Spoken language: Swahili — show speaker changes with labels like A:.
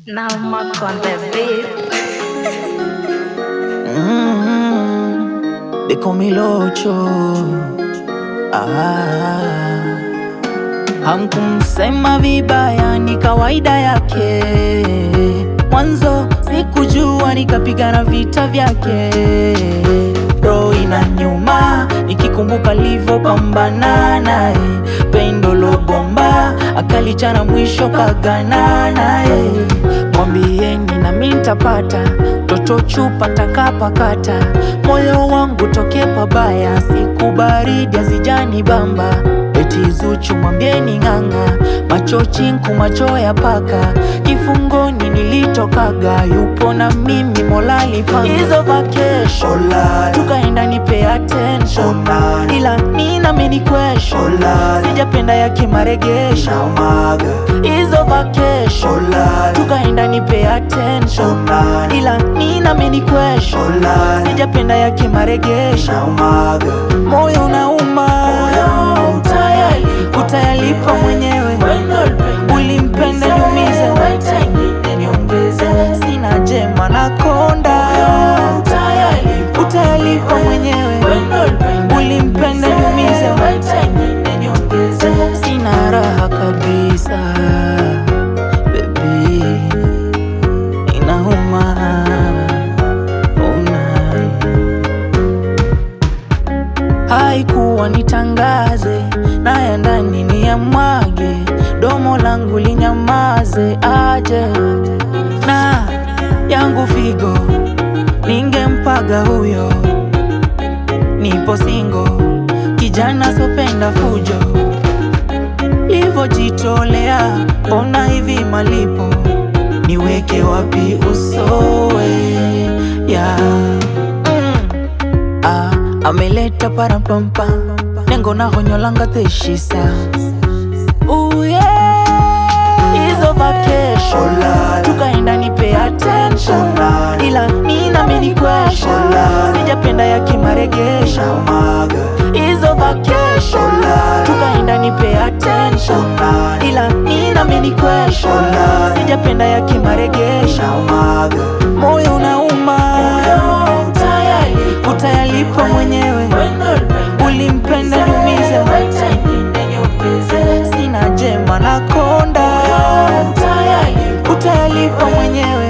A: Now Mark on the beat.
B: They call me Locho. Hamkumsema vibaya ni kawaida yake. Mwanzo sikujua nikapigana vita vyake. Roho inaniuma nikikumbuka nilivyopambana naye. Pendo lobomba akalichana mwisho kagana naye. Mwambieni na mimi nitapata toto chupa takapakata. Moyo wangu toke pabaya, siku baridi hazijani bamba. Eti Zuchu mwambieni ng'ang'a, macho chinku macho ya paka. Kifungoni nilitokaga, yupo na mimi Mola alipanga. Hizo vacation tukaenda nipe attention, ila nina mini question, sijapenda ya kimaregesha. Hizo vacation tukaenda nipe attention, ila nina mini question, sijapenda ya kimaregesha. Moyo unauma, utayalipa mwenyewe. Ulimpenda niumize, sina jema na konda. Utayalipa mwenyewe. Ulimpenda niumize, sina raha kabisa. Baby, inauma. Haikuwa nitangaze na ya ndani ni ya mwage, domo langu linyamaze aje. Na yangu figo ningempaga huyo. Nipo singo, kijana sopenda fujo. Livo jitolea, ona hivi malipo. Niweke wapi usowe ya ameleta parampampa, nengo na honyolanga teshisa. Hizo vacation tukaenda nipe attention, ila nina mini question, sijapenda ya kimaregesha. Hizo vacation tukaenda nipe attention, ila nina mini question, sijapenda ya kimaregesha. Moyo unauma, utayalipa mwenyewe. Ulimpenda niumize, sina jema na konda. Utayalipa mwenyewe.